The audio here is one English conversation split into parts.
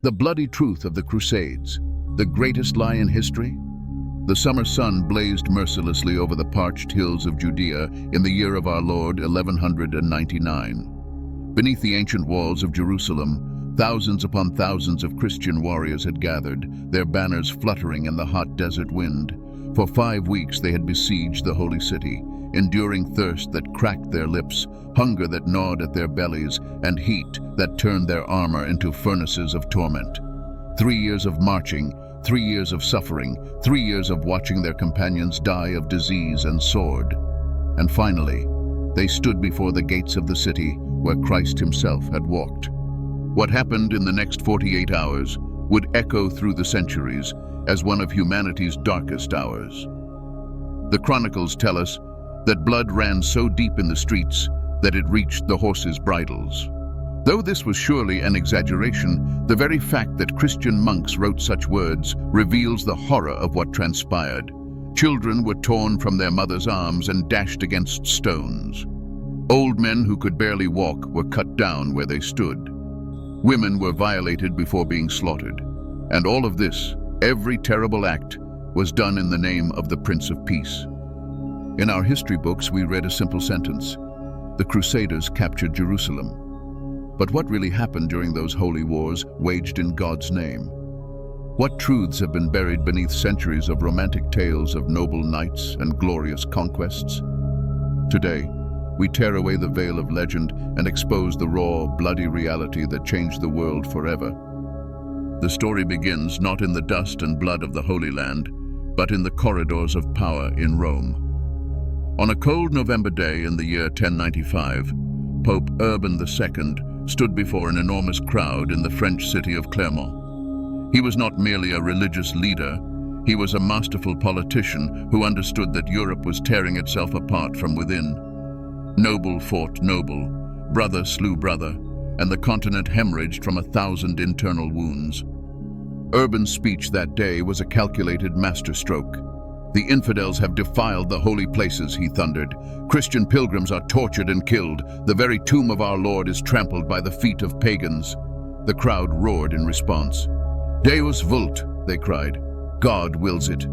The bloody truth of the Crusades, the greatest lie in history? The summer sun blazed mercilessly over the parched hills of Judea in the year of our Lord 1199. Beneath the ancient walls of Jerusalem, thousands upon thousands of Christian warriors had gathered, their banners fluttering in the hot desert wind. For 5 weeks they had besieged the holy city, enduring thirst that cracked their lips, hunger that gnawed at their bellies, and heat that turned their armor into furnaces of torment. 3 years of marching, 3 years of suffering, 3 years of watching their companions die of disease and sword. And finally, they stood before the gates of the city where Christ himself had walked. What happened in the next 48 hours would echo through the centuries as one of humanity's darkest hours. The chronicles tell us that blood ran so deep in the streets that it reached the horses' bridles. Though this was surely an exaggeration, the very fact that Christian monks wrote such words reveals the horror of what transpired. Children were torn from their mothers' arms and dashed against stones. Old men who could barely walk were cut down where they stood. Women were violated before being slaughtered. And all of this, every terrible act, was done in the name of the Prince of Peace. In our history books, we read a simple sentence: the Crusaders captured Jerusalem. But what really happened during those holy wars waged in God's name? What truths have been buried beneath centuries of romantic tales of noble knights and glorious conquests? Today, we tear away the veil of legend and expose the raw, bloody reality that changed the world forever. The story begins not in the dust and blood of the Holy Land, but in the corridors of power in Rome. On a cold November day in the year 1095, Pope Urban II stood before an enormous crowd in the French city of Clermont. He was not merely a religious leader, he was a masterful politician who understood that Europe was tearing itself apart from within. Noble fought noble, brother slew brother, and the continent hemorrhaged from 1,000 internal wounds. Urban's speech that day was a calculated masterstroke. The infidels have defiled the holy places, he thundered. Christian pilgrims are tortured and killed. The very tomb of our Lord is trampled by the feet of pagans. The crowd roared in response. Deus vult, they cried. God wills it.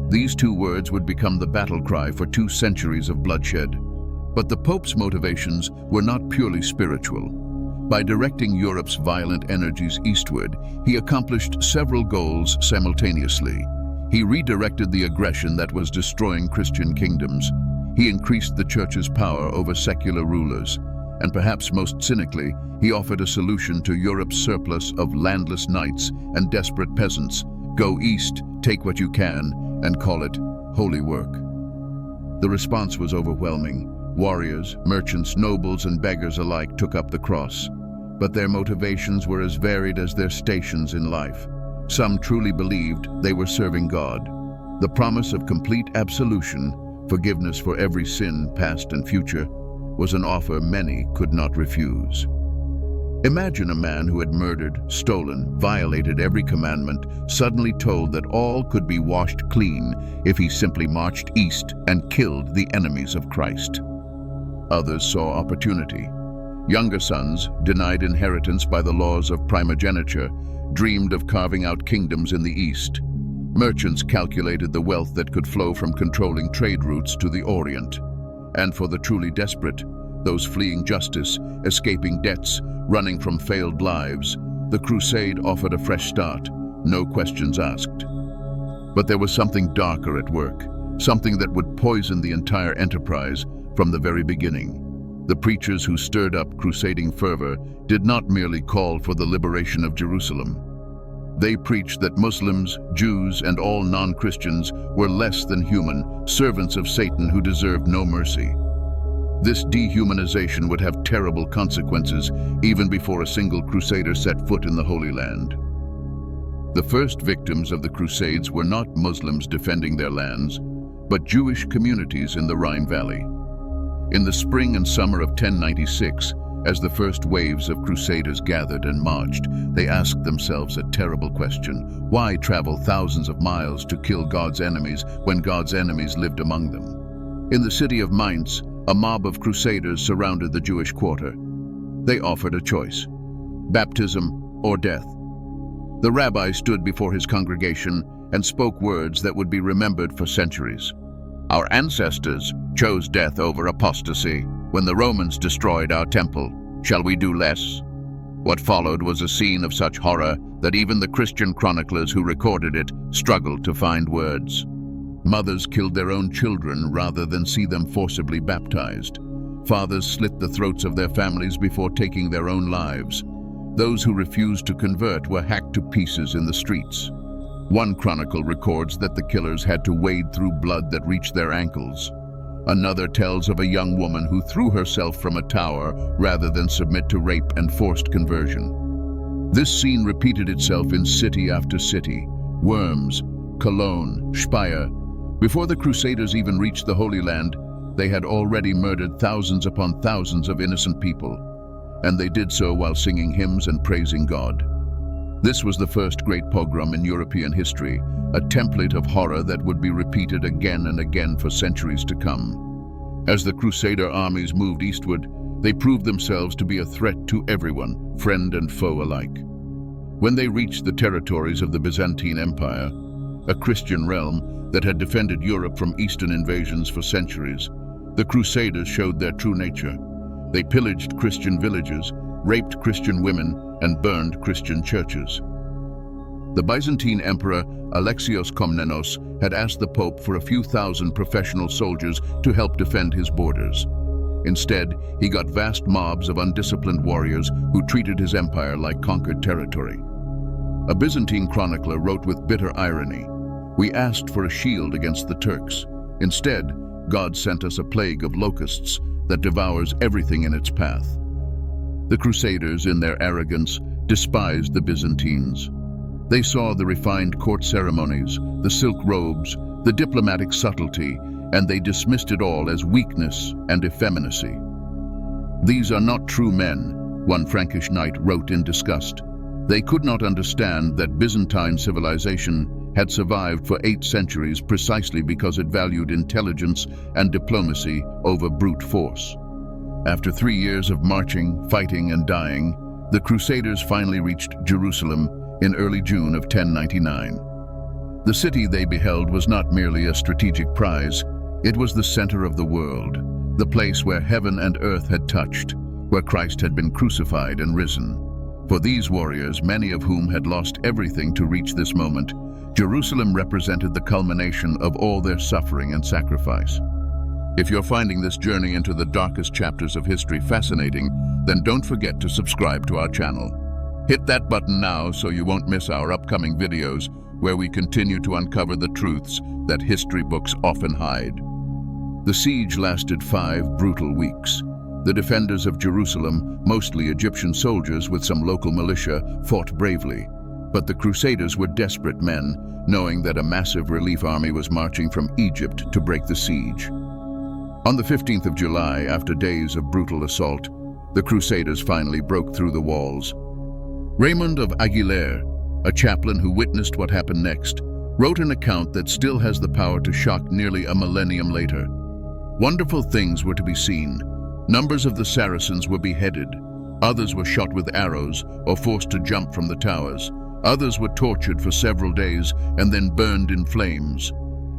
These 2 words would become the battle cry for 2 centuries of bloodshed. But the Pope's motivations were not purely spiritual. By directing Europe's violent energies eastward, he accomplished several goals simultaneously. He redirected the aggression that was destroying Christian kingdoms. He increased the Church's power over secular rulers. And perhaps most cynically, he offered a solution to Europe's surplus of landless knights and desperate peasants. Go east, take what you can, and call it holy work. The response was overwhelming. Warriors, merchants, nobles, and beggars alike took up the cross. But their motivations were as varied as their stations in life. Some truly believed they were serving God. The promise of complete absolution, forgiveness for every sin, past and future, was an offer many could not refuse. Imagine a man who had murdered, stolen, violated every commandment, suddenly told that all could be washed clean if he simply marched east and killed the enemies of Christ. Others saw opportunity. Younger sons, denied inheritance by the laws of primogeniture, dreamed of carving out kingdoms in the East. Merchants calculated the wealth that could flow from controlling trade routes to the Orient. And for the truly desperate, those fleeing justice, escaping debts, running from failed lives, the crusade offered a fresh start, no questions asked. But there was something darker at work, something that would poison the entire enterprise from the very beginning. The preachers who stirred up crusading fervor did not merely call for the liberation of Jerusalem. They preached that Muslims, Jews, and all non-Christians were less than human, servants of Satan who deserved no mercy. This dehumanization would have terrible consequences even before a single crusader set foot in the Holy Land. The first victims of the Crusades were not Muslims defending their lands, but Jewish communities in the Rhine Valley. In the spring and summer of 1096, as the first waves of crusaders gathered and marched, they asked themselves a terrible question: why travel thousands of miles to kill God's enemies when God's enemies lived among them? In the city of Mainz, a mob of crusaders surrounded the Jewish quarter. They offered a choice: baptism or death. The rabbi stood before his congregation and spoke words that would be remembered for centuries. Our ancestors chose death over apostasy when the Romans destroyed our temple. Shall we do less? What followed was a scene of such horror that even the Christian chroniclers who recorded it struggled to find words. Mothers killed their own children rather than see them forcibly baptized. Fathers slit the throats of their families before taking their own lives. Those who refused to convert were hacked to pieces in the streets. One chronicle records that the killers had to wade through blood that reached their ankles. Another tells of a young woman who threw herself from a tower rather than submit to rape and forced conversion. This scene repeated itself in city after city: Worms, Cologne, Speyer. Before the Crusaders even reached the Holy Land, they had already murdered thousands upon thousands of innocent people, and they did so while singing hymns and praising God. This was the first great pogrom in European history, a template of horror that would be repeated again and again for centuries to come. As the Crusader armies moved eastward, they proved themselves to be a threat to everyone, friend and foe alike. When they reached the territories of the Byzantine Empire, a Christian realm that had defended Europe from Eastern invasions for centuries, the Crusaders showed their true nature. They pillaged Christian villages, raped Christian women, and burned Christian churches. The Byzantine Emperor Alexios Komnenos had asked the Pope for a few thousand professional soldiers to help defend his borders. Instead, he got vast mobs of undisciplined warriors who treated his empire like conquered territory. A Byzantine chronicler wrote with bitter irony, "We asked for a shield against the Turks. Instead, God sent us a plague of locusts that devours everything in its path." The Crusaders, in their arrogance, despised the Byzantines. They saw the refined court ceremonies, the silk robes, the diplomatic subtlety, and they dismissed it all as weakness and effeminacy. "These are not true men," one Frankish knight wrote in disgust. They could not understand that Byzantine civilization had survived for 8 centuries precisely because it valued intelligence and diplomacy over brute force. After 3 years of marching, fighting, and dying, the Crusaders finally reached Jerusalem in early June of 1099. The city they beheld was not merely a strategic prize, it was the center of the world, the place where heaven and earth had touched, where Christ had been crucified and risen. For these warriors, many of whom had lost everything to reach this moment, Jerusalem represented the culmination of all their suffering and sacrifice. If you're finding this journey into the darkest chapters of history fascinating, then don't forget to subscribe to our channel. Hit that button now so you won't miss our upcoming videos where we continue to uncover the truths that history books often hide. The siege lasted 5 brutal weeks. The defenders of Jerusalem, mostly Egyptian soldiers with some local militia, fought bravely. But the Crusaders were desperate men, knowing that a massive relief army was marching from Egypt to break the siege. On the 15th of July, after days of brutal assault, the Crusaders finally broke through the walls. Raymond of Aguilera, a chaplain who witnessed what happened next, wrote an account that still has the power to shock nearly a millennium later. Wonderful things were to be seen. Numbers of the Saracens were beheaded. Others were shot with arrows or forced to jump from the towers. Others were tortured for several days and then burned in flames.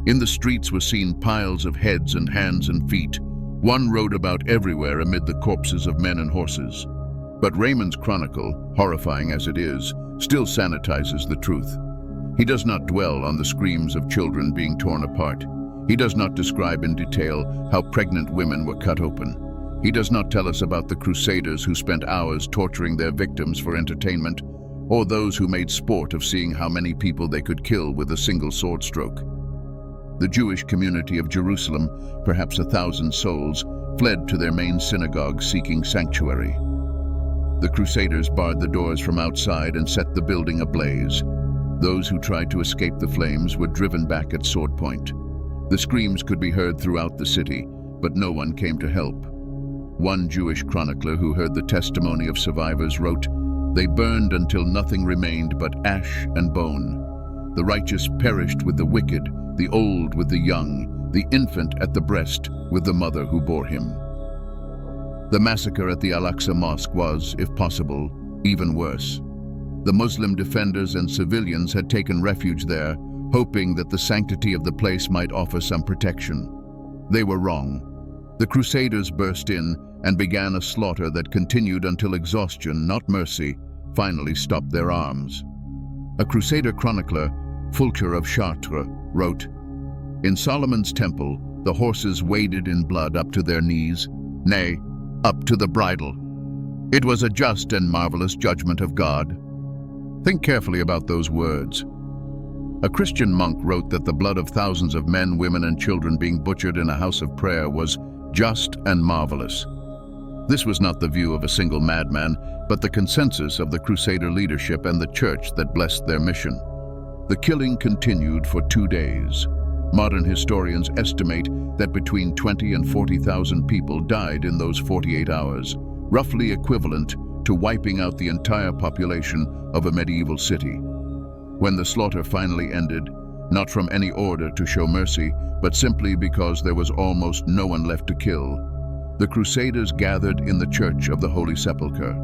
In the streets were seen piles of heads and hands and feet. One rode about everywhere amid the corpses of men and horses. But Raymond's chronicle, horrifying as it is, still sanitizes the truth. He does not dwell on the screams of children being torn apart. He does not describe in detail how pregnant women were cut open. He does not tell us about the Crusaders who spent hours torturing their victims for entertainment, or those who made sport of seeing how many people they could kill with a single sword stroke. The Jewish community of Jerusalem, perhaps 1,000 souls, fled to their main synagogue seeking sanctuary. The Crusaders barred the doors from outside and set the building ablaze. Those who tried to escape the flames were driven back at sword point. The screams could be heard throughout the city, but no one came to help. One Jewish chronicler who heard the testimony of survivors wrote, "They burned until nothing remained but ash and bone. The righteous perished with the wicked, the old with the young, the infant at the breast with the mother who bore him." The massacre at the Al-Aqsa Mosque was, if possible, even worse. The Muslim defenders and civilians had taken refuge there, hoping that the sanctity of the place might offer some protection. They were wrong. The Crusaders burst in and began a slaughter that continued until exhaustion, not mercy, finally stopped their arms. A Crusader chronicler, Fulcher of Chartres, wrote, "In Solomon's temple, the horses waded in blood up to their knees, nay, up to the bridle. It was a just and marvelous judgment of God." Think carefully about those words. A Christian monk wrote that the blood of thousands of men, women, and children being butchered in a house of prayer was just and marvelous. This was not the view of a single madman, but the consensus of the Crusader leadership and the church that blessed their mission. The killing continued for 2 days. Modern historians estimate that between 20 and 40,000 people died in those 48 hours, roughly equivalent to wiping out the entire population of a medieval city. When the slaughter finally ended, not from any order to show mercy, but simply because there was almost no one left to kill, the Crusaders gathered in the Church of the Holy Sepulchre.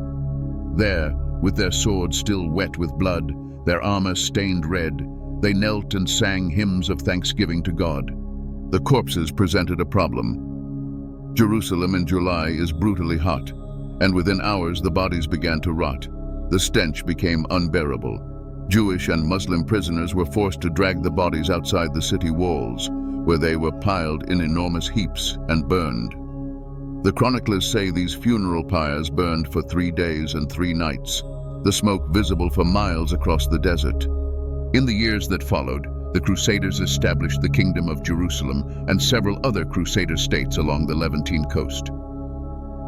There, with their swords still wet with blood, their armor stained red, they knelt and sang hymns of thanksgiving to God. The corpses presented a problem. Jerusalem in July is brutally hot, and within hours the bodies began to rot. The stench became unbearable. Jewish and Muslim prisoners were forced to drag the bodies outside the city walls, where they were piled in enormous heaps and burned. The chroniclers say these funeral pyres burned for 3 days and 3 nights, the smoke visible for miles across the desert. In the years that followed, the Crusaders established the Kingdom of Jerusalem and several other Crusader states along the Levantine coast.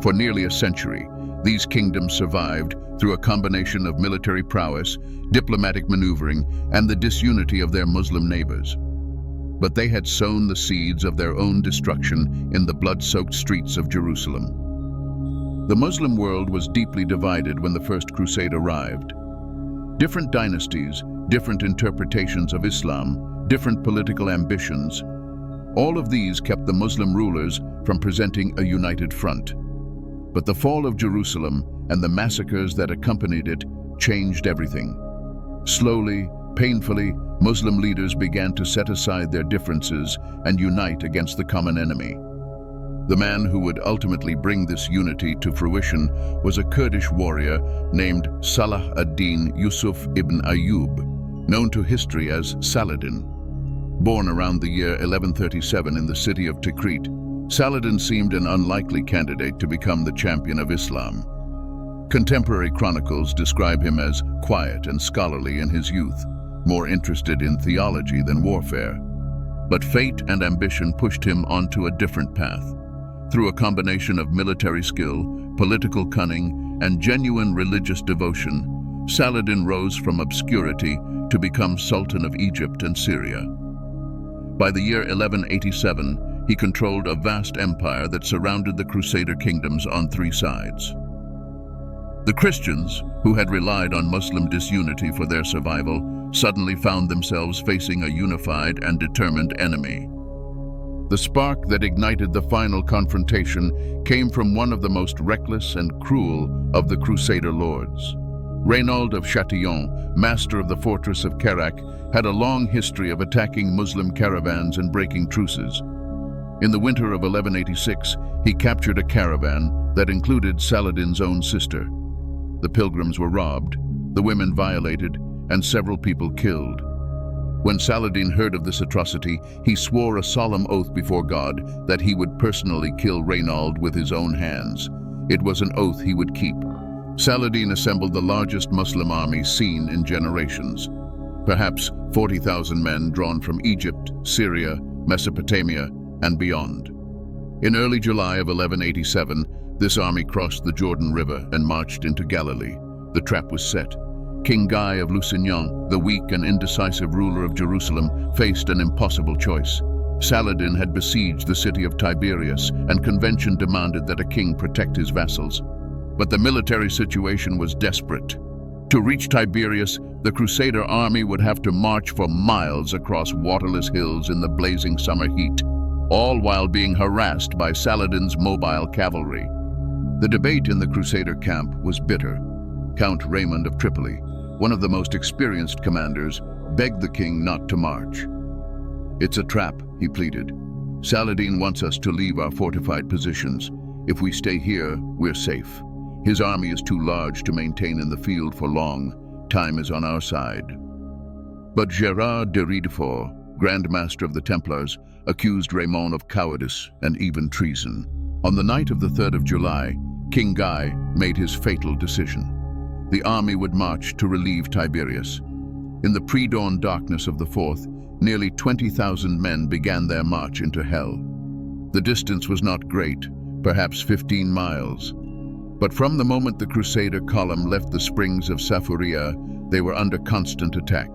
For nearly a century, these kingdoms survived through a combination of military prowess, diplomatic maneuvering, and the disunity of their Muslim neighbors. But they had sown the seeds of their own destruction in the blood-soaked streets of Jerusalem. The Muslim world was deeply divided when the First Crusade arrived. Different dynasties, different interpretations of Islam, different political ambitions, all of these kept the Muslim rulers from presenting a united front. But the fall of Jerusalem and the massacres that accompanied it changed everything. Slowly, painfully, Muslim leaders began to set aside their differences and unite against the common enemy. The man who would ultimately bring this unity to fruition was a Kurdish warrior named Salah ad-Din Yusuf ibn Ayyub, known to history as Saladin. Born around the year 1137 in the city of Tikrit, Saladin seemed an unlikely candidate to become the champion of Islam. Contemporary chronicles describe him as quiet and scholarly in his youth, more interested in theology than warfare. But fate and ambition pushed him onto a different path. Through a combination of military skill, political cunning, and genuine religious devotion, Saladin rose from obscurity to become Sultan of Egypt and Syria. By the year 1187, he controlled a vast empire that surrounded the Crusader kingdoms on 3 sides. The Christians, who had relied on Muslim disunity for their survival, suddenly found themselves facing a unified and determined enemy. The spark that ignited the final confrontation came from one of the most reckless and cruel of the Crusader lords. Rhineland of Châtillon, master of the fortress of Kerak, had a long history of attacking Muslim caravans and breaking truces. In the winter of 1186, he captured a caravan that included Saladin's own sister. The pilgrims were robbed, the women violated, and several people killed. When Saladin heard of this atrocity, he swore a solemn oath before God that he would personally kill Rhineland with his own hands. It was an oath he would keep. Saladin assembled the largest Muslim army seen in generations. Perhaps 40,000 men drawn from Egypt, Syria, Mesopotamia, and beyond. In early July of 1187, this army crossed the Jordan River and marched into Galilee. The trap was set. King Guy of Lusignan, the weak and indecisive ruler of Jerusalem, faced an impossible choice. Saladin had besieged the city of Tiberias, and convention demanded that a king protect his vassals. But the military situation was desperate. To reach Tiberias, the Crusader army would have to march for miles across waterless hills in the blazing summer heat, all while being harassed by Saladin's mobile cavalry. The debate in the Crusader camp was bitter. Count Raymond of Tripoli, one of the most experienced commanders, begged the king not to march. "It's a trap," he pleaded. "Saladin wants us to leave our fortified positions. If we stay here, we're safe. His army is too large to maintain in the field for long. Time is on our side." But Gérard de Riedefort, Grand Master of the Templars, accused Raymond of cowardice and even treason. On the night of the 3rd of July, King Guy made his fatal decision. The army would march to relieve Tiberius. In the pre-dawn darkness of the 4th, nearly 20,000 men began their march into hell. The distance was not great, perhaps 15 miles. But from the moment the Crusader column left the springs of Safuria, they were under constant attack.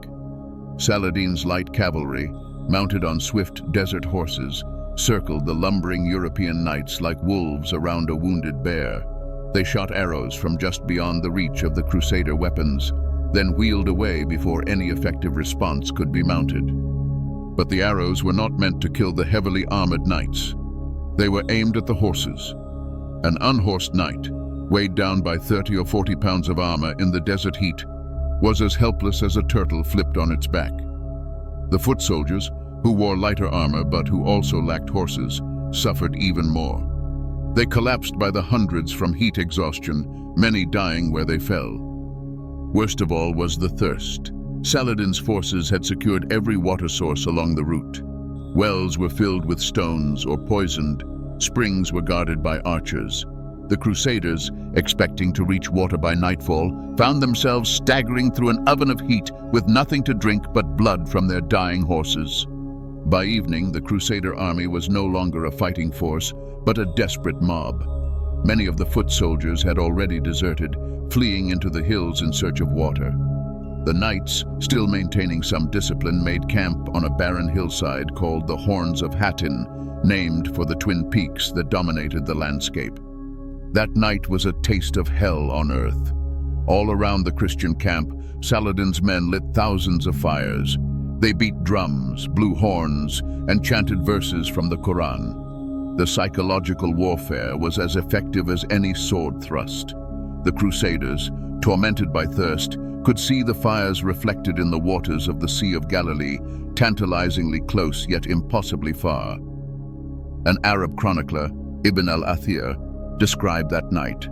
Saladin's light cavalry, mounted on swift desert horses, circled the lumbering European knights like wolves around a wounded bear. They shot arrows from just beyond the reach of the Crusader weapons, then wheeled away before any effective response could be mounted. But the arrows were not meant to kill the heavily armored knights. They were aimed at the horses. An unhorsed knight, weighed down by 30 or 40 pounds of armor in the desert heat, was as helpless as a turtle flipped on its back. The foot soldiers, who wore lighter armor but who also lacked horses, suffered even more. They collapsed by the hundreds from heat exhaustion, many dying where they fell. Worst of all was the thirst. Saladin's forces had secured every water source along the route. Wells were filled with stones or poisoned. Springs were guarded by archers. The Crusaders, expecting to reach water by nightfall, found themselves staggering through an oven of heat with nothing to drink but blood from their dying horses. By evening, the Crusader army was no longer a fighting force, but a desperate mob. Many of the foot soldiers had already deserted, fleeing into the hills in search of water. The knights, still maintaining some discipline, made camp on a barren hillside called the Horns of Hattin, named for the twin peaks that dominated the landscape. That night was a taste of hell on earth. All around the Christian camp, Saladin's men lit thousands of fires. They beat drums, blew horns, and chanted verses from the Quran. The psychological warfare was as effective as any sword thrust. The Crusaders, tormented by thirst, could see the fires reflected in the waters of the Sea of Galilee, tantalizingly close yet impossibly far. An Arab chronicler, Ibn al-Athir, described that night.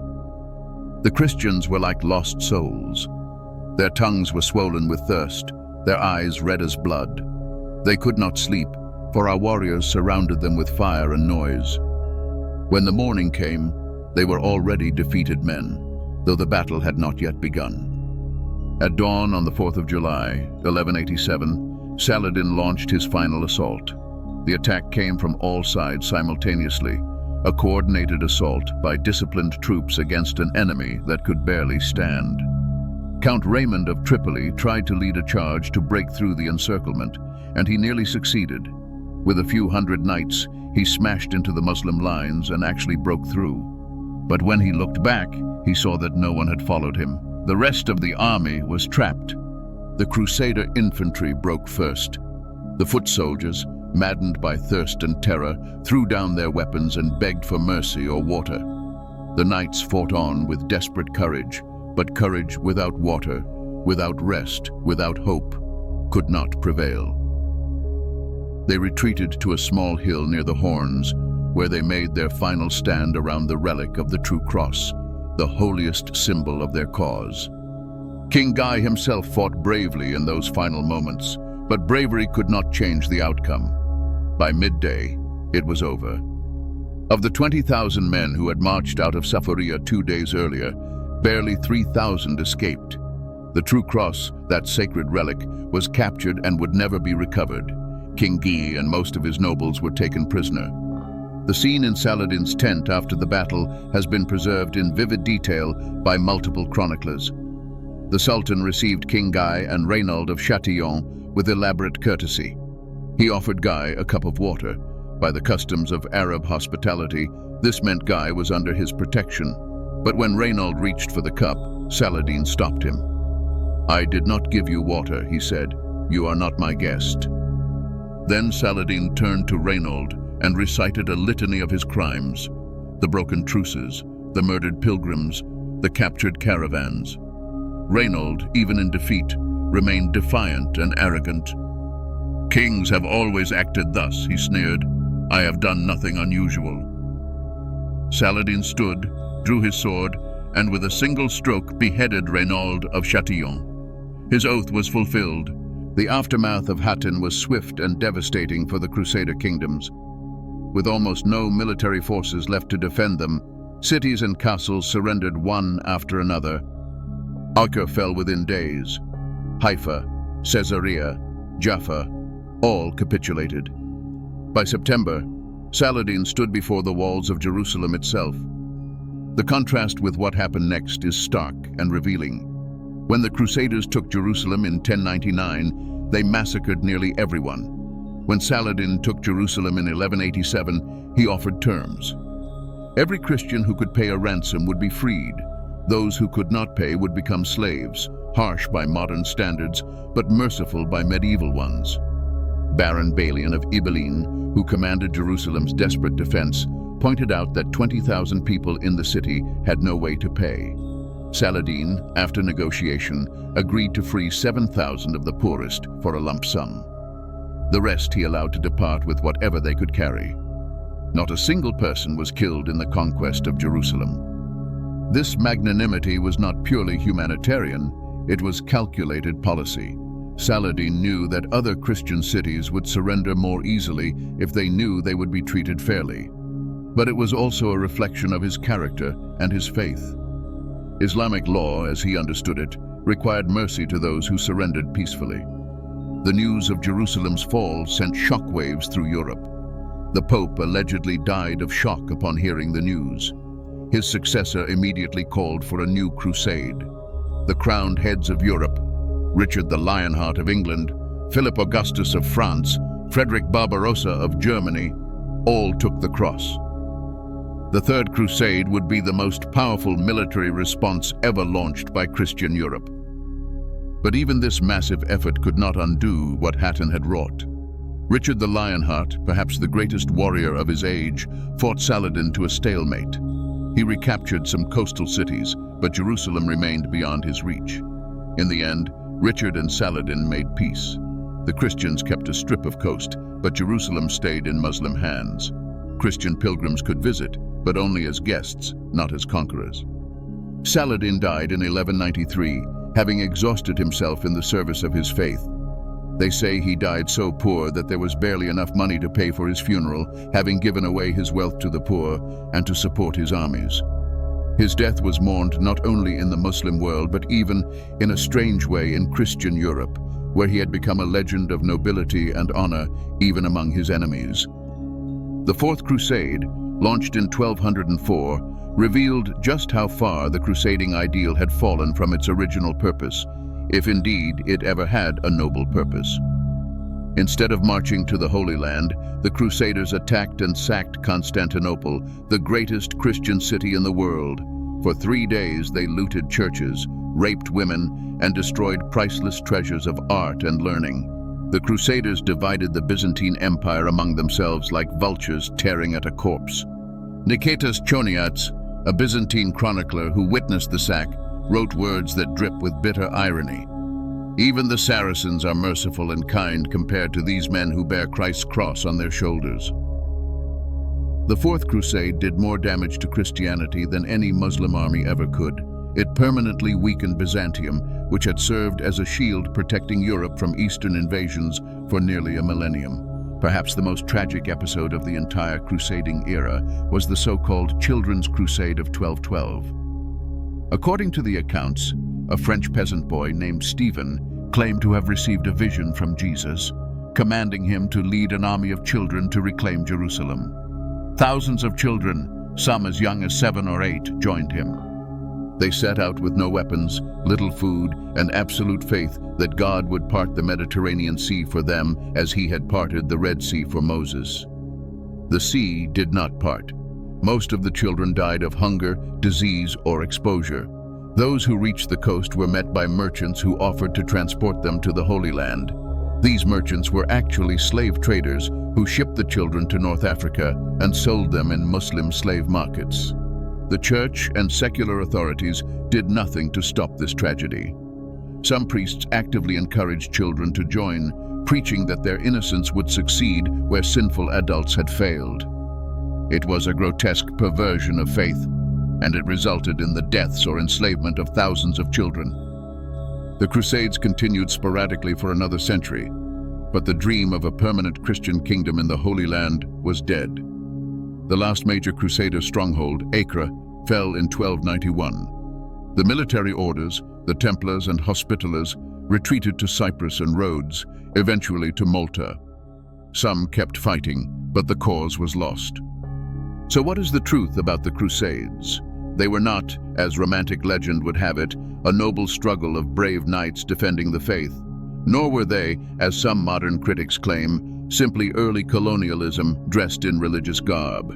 The Christians were like lost souls. Their tongues were swollen with thirst, their eyes red as blood. They could not sleep, for our warriors surrounded them with fire and noise. When the morning came, they were already defeated men, though the battle had not yet begun. At dawn on the 4th of July, 1187, Saladin launched his final assault. The attack came from all sides simultaneously, a coordinated assault by disciplined troops against an enemy that could barely stand. Count Raymond of Tripoli tried to lead a charge to break through the encirclement, and he nearly succeeded. With a few hundred knights, he smashed into the Muslim lines and actually broke through. But when he looked back, he saw that no one had followed him. The rest of the army was trapped. The Crusader infantry broke first. The foot soldiers, maddened by thirst and terror, threw down their weapons and begged for mercy or water. The knights fought on with desperate courage, but courage without water, without rest, without hope, could not prevail. They retreated to a small hill near the Horns, where they made their final stand around the relic of the true cross, the holiest symbol of their cause. King Guy himself fought bravely in those final moments, but bravery could not change the outcome. By midday, it was over. Of the 20,000 men who had marched out of Safuria 2 days earlier, barely 3,000 escaped. The true cross, that sacred relic, was captured and would never be recovered. King Guy and most of his nobles were taken prisoner. The scene in Saladin's tent after the battle has been preserved in vivid detail by multiple chroniclers. The Sultan received King Guy and Rhineland of Châtillon with elaborate courtesy. He offered Guy a cup of water. By the customs of Arab hospitality, this meant Guy was under his protection. But when Rhineland reached for the cup, Saladin stopped him. "I did not give you water," he said. "You are not my guest." Then Saladin turned to Rhineland and recited a litany of his crimes: the broken truces, the murdered pilgrims, the captured caravans. Rhineland, even in defeat, remained defiant and arrogant. "Kings have always acted thus," he sneered. "I have done nothing unusual." Saladin stood, drew his sword, and with a single stroke beheaded Rhineland of Châtillon. His oath was fulfilled. The aftermath of Hattin was swift and devastating for the Crusader kingdoms. With almost no military forces left to defend them, cities and castles surrendered one after another. Acre fell within days. Haifa, Caesarea, Jaffa, all capitulated. By September, Saladin stood before the walls of Jerusalem itself. The contrast with what happened next is stark and revealing. When the Crusaders took Jerusalem in 1099, they massacred nearly everyone. When Saladin took Jerusalem in 1187, he offered terms. Every Christian who could pay a ransom would be freed. Those who could not pay would become slaves, harsh by modern standards, but merciful by medieval ones. Baron Balian of Ibelin, who commanded Jerusalem's desperate defense, pointed out that 20,000 people in the city had no way to pay. Saladin, after negotiation, agreed to free 7,000 of the poorest for a lump sum. The rest he allowed to depart with whatever they could carry. Not a single person was killed in the conquest of Jerusalem. This magnanimity was not purely humanitarian, it was calculated policy. Saladin knew that other Christian cities would surrender more easily if they knew they would be treated fairly. But it was also a reflection of his character and his faith. Islamic law, as he understood it, required mercy to those who surrendered peacefully. The news of Jerusalem's fall sent shockwaves through Europe. The Pope allegedly died of shock upon hearing the news. His successor immediately called for a new crusade. The crowned heads of Europe, Richard the Lionheart of England, Philip Augustus of France, Frederick Barbarossa of Germany, all took the cross. The Third Crusade would be the most powerful military response ever launched by Christian Europe. But even this massive effort could not undo what Hattin had wrought. Richard the Lionheart, perhaps the greatest warrior of his age, fought Saladin to a stalemate. He recaptured some coastal cities, but Jerusalem remained beyond his reach. In the end, Richard and Saladin made peace. The Christians kept a strip of coast, but Jerusalem stayed in Muslim hands. Christian pilgrims could visit, but only as guests, not as conquerors. Saladin died in 1193, having exhausted himself in the service of his faith. They say he died so poor that there was barely enough money to pay for his funeral, having given away his wealth to the poor and to support his armies. His death was mourned not only in the Muslim world, but even, in a strange way, in Christian Europe, where he had become a legend of nobility and honor even among his enemies. The Fourth Crusade, launched in 1204, revealed just how far the crusading ideal had fallen from its original purpose, if indeed it ever had a noble purpose. Instead of marching to the Holy Land, the Crusaders attacked and sacked Constantinople, the greatest Christian city in the world. For 3 days they looted churches, raped women, and destroyed priceless treasures of art and learning. The Crusaders divided the Byzantine Empire among themselves like vultures tearing at a corpse. Nicetas Choniates, a Byzantine chronicler who witnessed the sack, wrote words that drip with bitter irony. "Even the Saracens are merciful and kind compared to these men who bear Christ's cross on their shoulders." The Fourth Crusade did more damage to Christianity than any Muslim army ever could. It permanently weakened Byzantium, which had served as a shield protecting Europe from Eastern invasions for nearly a millennium. Perhaps the most tragic episode of the entire crusading era was the so-called Children's Crusade of 1212. According to the accounts, a French peasant boy named Stephen claimed to have received a vision from Jesus, commanding him to lead an army of children to reclaim Jerusalem. Thousands of children, some as young as 7 or 8, joined him. They set out with no weapons, little food, and absolute faith that God would part the Mediterranean Sea for them as he had parted the Red Sea for Moses. The sea did not part. Most of the children died of hunger, disease, or exposure. Those who reached the coast were met by merchants who offered to transport them to the Holy Land. These merchants were actually slave traders who shipped the children to North Africa and sold them in Muslim slave markets. The church and secular authorities did nothing to stop this tragedy. Some priests actively encouraged children to join, preaching that their innocence would succeed where sinful adults had failed. It was a grotesque perversion of faith, and it resulted in the deaths or enslavement of thousands of children. The Crusades continued sporadically for another century, but the dream of a permanent Christian kingdom in the Holy Land was dead. The last major Crusader stronghold, Acre, fell in 1291. The military orders, the Templars and Hospitallers, retreated to Cyprus and Rhodes, eventually to Malta. Some kept fighting, but the cause was lost. So what is the truth about the Crusades? They were not, as romantic legend would have it, a noble struggle of brave knights defending the faith. Nor were they, as some modern critics claim, simply early colonialism dressed in religious garb.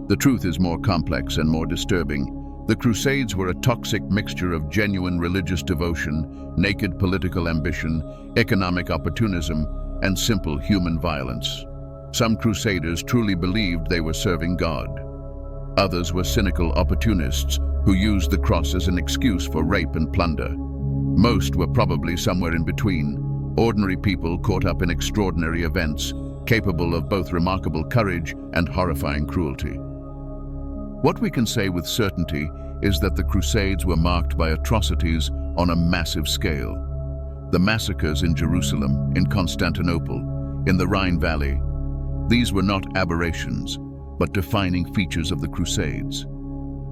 The truth is more complex and more disturbing. The Crusades were a toxic mixture of genuine religious devotion, naked political ambition, economic opportunism, and simple human violence. Some Crusaders truly believed they were serving God. Others were cynical opportunists who used the cross as an excuse for rape and plunder. Most were probably somewhere in between, ordinary people caught up in extraordinary events, capable of both remarkable courage and horrifying cruelty. What we can say with certainty is that the Crusades were marked by atrocities on a massive scale. The massacres in Jerusalem, in Constantinople, in the Rhine Valley, these were not aberrations, but defining features of the Crusades.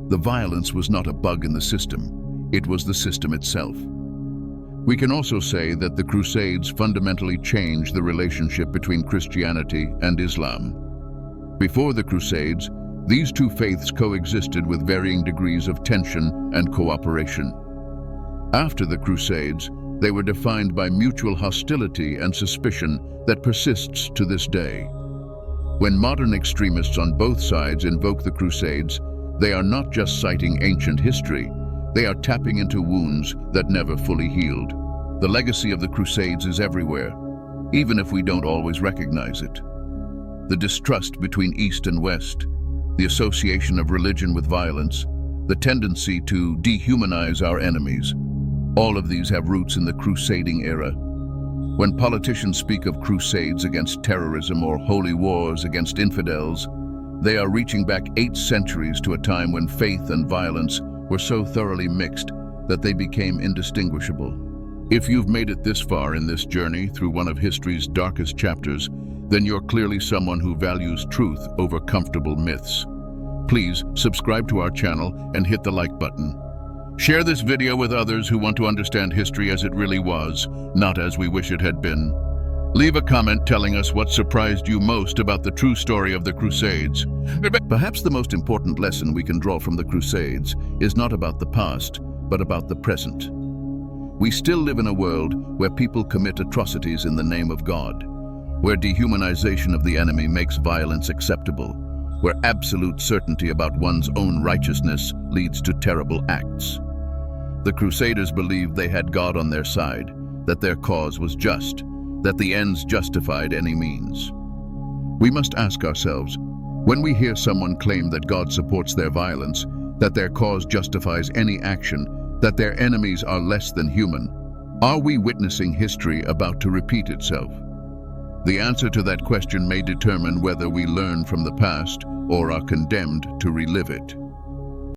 The violence was not a bug in the system, it was the system itself. We can also say that the Crusades fundamentally changed the relationship between Christianity and Islam. Before the Crusades, these two faiths coexisted with varying degrees of tension and cooperation. After the Crusades, they were defined by mutual hostility and suspicion that persists to this day. When modern extremists on both sides invoke the Crusades, they are not just citing ancient history, they are tapping into wounds that never fully healed. The legacy of the Crusades is everywhere, even if we don't always recognize it. The distrust between East and West, the association of religion with violence, the tendency to dehumanize our enemies, all of these have roots in the crusading era. When politicians speak of crusades against terrorism or holy wars against infidels, they are reaching back 8 centuries to a time when faith and violence were so thoroughly mixed that they became indistinguishable. If you've made it this far in this journey through one of history's darkest chapters, then you're clearly someone who values truth over comfortable myths. Please subscribe to our channel and hit the like button. Share this video with others who want to understand history as it really was, not as we wish it had been. Leave a comment telling us what surprised you most about the true story of the Crusades. Perhaps the most important lesson we can draw from the Crusades is not about the past, but about the present. We still live in a world where people commit atrocities in the name of God, where dehumanization of the enemy makes violence acceptable, where absolute certainty about one's own righteousness leads to terrible acts. The Crusaders believed they had God on their side, that their cause was just, that the ends justified any means. We must ask ourselves, when we hear someone claim that God supports their violence, that their cause justifies any action, that their enemies are less than human, are we witnessing history about to repeat itself? The answer to that question may determine whether we learn from the past or are condemned to relive it.